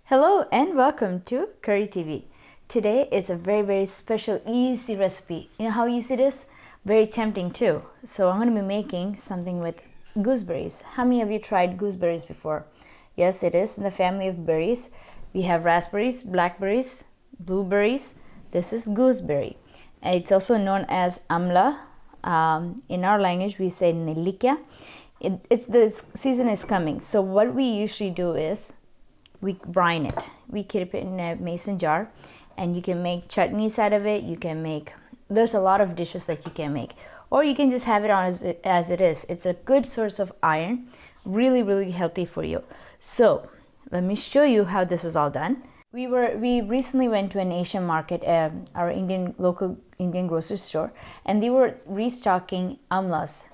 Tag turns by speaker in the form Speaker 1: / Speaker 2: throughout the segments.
Speaker 1: Hello and welcome to Curry TV. Today is a very special easy recipe. You know how easy it is? Very tempting too. So I'm going to be making something with gooseberries. How many of you tried gooseberries before? Yes, it is in the family of berries. We have raspberries, blackberries, blueberries. This is gooseberry. It's also known as amla. In our language we say nelikya. The season is coming. So what we usually do is we brine it. We keep it in a mason jar, and you can make chutneys out of it. You can make, there's a lot of dishes that you can make, or you can just have it on as it is. It's a good source of iron, really healthy for you. So let me show you how this is all done. We recently went to an Asian market, our local Indian grocery store, and they were restocking amlas,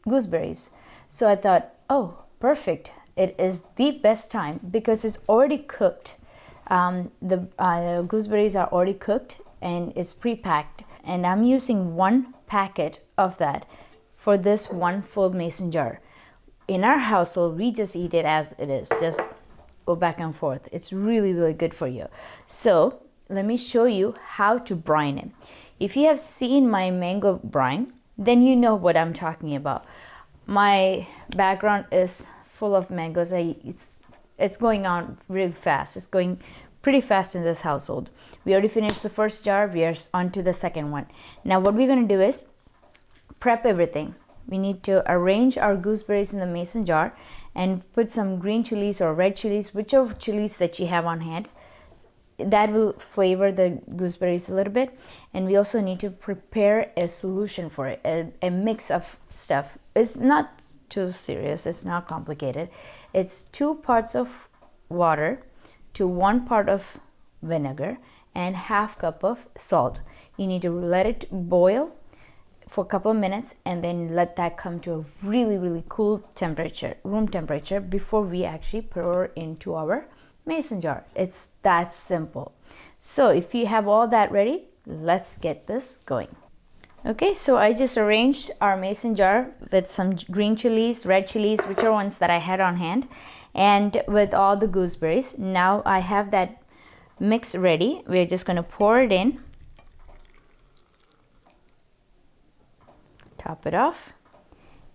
Speaker 1: gooseberries. So I thought, oh, perfect. It is the best time because it's already cooked. The gooseberries are already cooked and it's pre-packed. And I'm using one packet of that for this one full mason jar. In our household, we just eat it as it is. Just go back and forth. It's really good for you. So let me show you how to brine it. If you have seen my mango brine, then you know what I'm talking about. My background is full of mangoes. It's going on really fast. It's going pretty fast in this household. We already finished the first jar. We are on to the second one. Now what we're going to do is prep everything. We need to arrange our gooseberries in the mason jar and put some green chilies or red chilies, whichever chilies that you have on hand. That will flavor the gooseberries a little bit. And we also need to prepare a solution for it, a mix of stuff. It's not too serious, it's not complicated. It's 2 parts of water to 1 part of vinegar and ½ cup of salt. You need to let it boil for a couple of minutes and then let that come to a really cool temperature, room temperature, before we actually pour into our mason jar. It's that simple. So if you have all that ready, let's get this going. Okay, so I just arranged our mason jar with some green chilies, red chilies, whichever ones that I had on hand, and with all the gooseberries. Now I have that mix ready. We're just going to pour it in, top it off,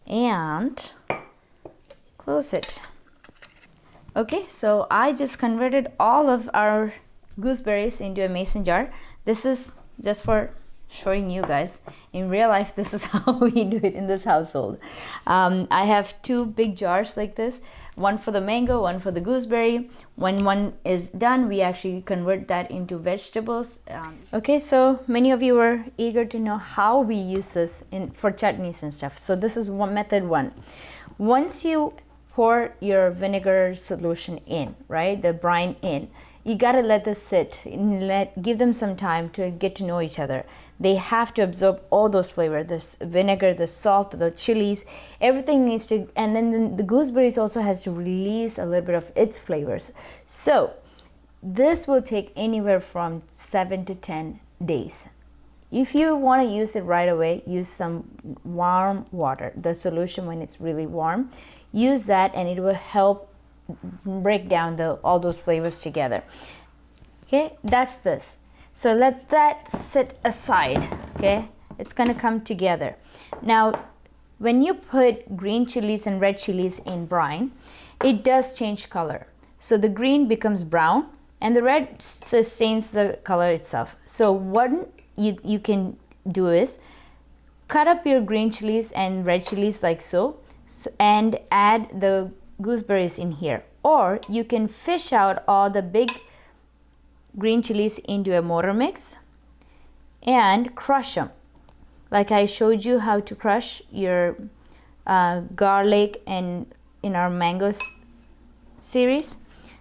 Speaker 1: and close it. Okay, so I just converted all of our gooseberries into a mason jar. This is just for showing you guys. In real life, this is how we do it in this household. I have 2 big jars like this, one for the mango, one for the gooseberry. When one is done, we actually convert that into vegetables. Okay, so many of you were eager to know how we use this for chutneys and stuff. So this is method 1. Once you pour your vinegar solution in, right, the brine in, you gotta let this sit and give them some time to get to know each other. They have to absorb all those flavors, this vinegar, the salt, the chilies, everything needs to, and then the gooseberries also has to release a little bit of its flavors. So this will take anywhere from 7 to 10 days. If you want to use it right away, use some warm water, the solution when it's really warm. Use that and it will help break down all those flavors together. Okay, that's this. So let that sit aside. Okay, it's gonna come together. Now when you put green chilies and red chilies in brine, it does change color. So the green becomes brown and the red sustains the color itself. So what you can do is cut up your green chilies and red chilies like so, and add the gooseberries in here, or you can fish out all the big green chilies into a mortar mix and crush them like I showed you how to crush your garlic and in our mangoes series.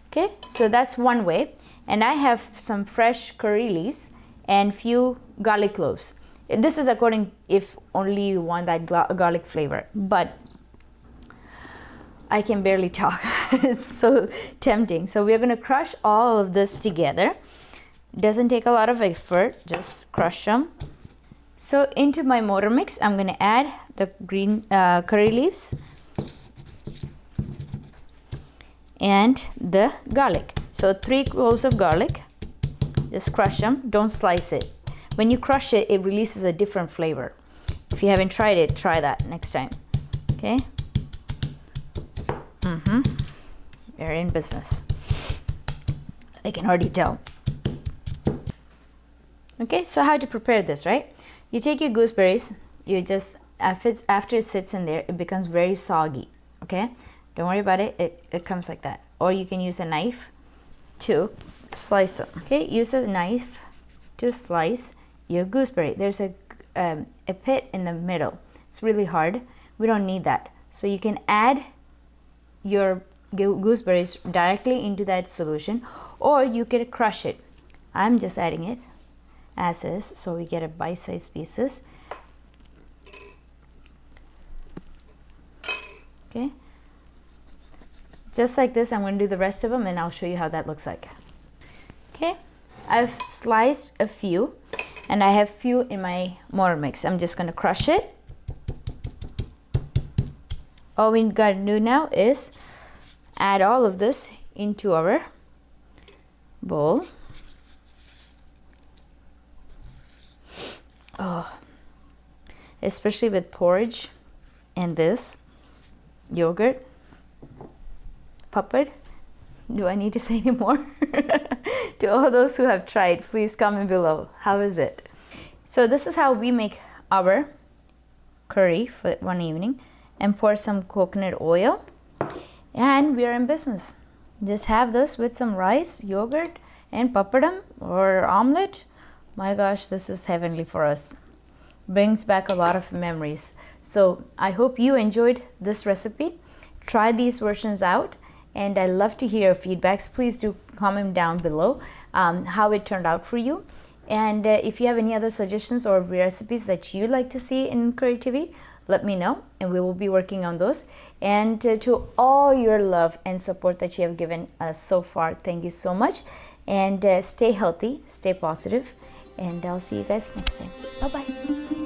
Speaker 1: Okay, so that's one way. And I have some fresh curry leaves and few garlic cloves. This is according if only you want that garlic flavor, but I can barely talk. It's so tempting. So we're going to crush all of this together. It doesn't take a lot of effort, just crush them. So into my mortar mix, I'm going to add the green curry leaves and the garlic. So 3 cloves of garlic. Just crush them, don't slice it. When you crush it, it releases a different flavor. If you haven't tried it, try that next time. Okay? You're in business. I can already tell. Okay, so how to prepare this, right? You take your gooseberries, you just, after it sits in there, it becomes very soggy. Okay? Don't worry about it, it comes like that. Or you can use a knife to slice them. Okay, use a knife to slice your gooseberry. There's a pit in the middle. It's really hard. We don't need that. So you can add your gooseberries directly into that solution, or you can crush it. I'm just adding it as is, so we get a bite-sized pieces. Okay, just like this. I'm going to do the rest of them and I'll show you how that looks like. Okay, I've sliced a few and I have few in my mortar mix. I'm just going to crush it. All we got to do now is add all of this into our bowl. Oh, especially with porridge and this yogurt, puppet. Do I need to say any more? To all those who have tried, please comment below. How is it? So this is how we make our curry for one evening, and pour some coconut oil, and we are in business. Just have this with some rice, yogurt, and papadum or omelette. My gosh, this is heavenly for us. Brings back a lot of memories. So I hope you enjoyed this recipe. Try these versions out, and I love to hear feedbacks. Please do comment down below how it turned out for you. And if you have any other suggestions or recipes that you'd like to see in Curry TV, let me know and we will be working on those. And to all your love and support that you have given us so far, thank you so much. And stay healthy, stay positive, and I'll see you guys next time. Bye bye.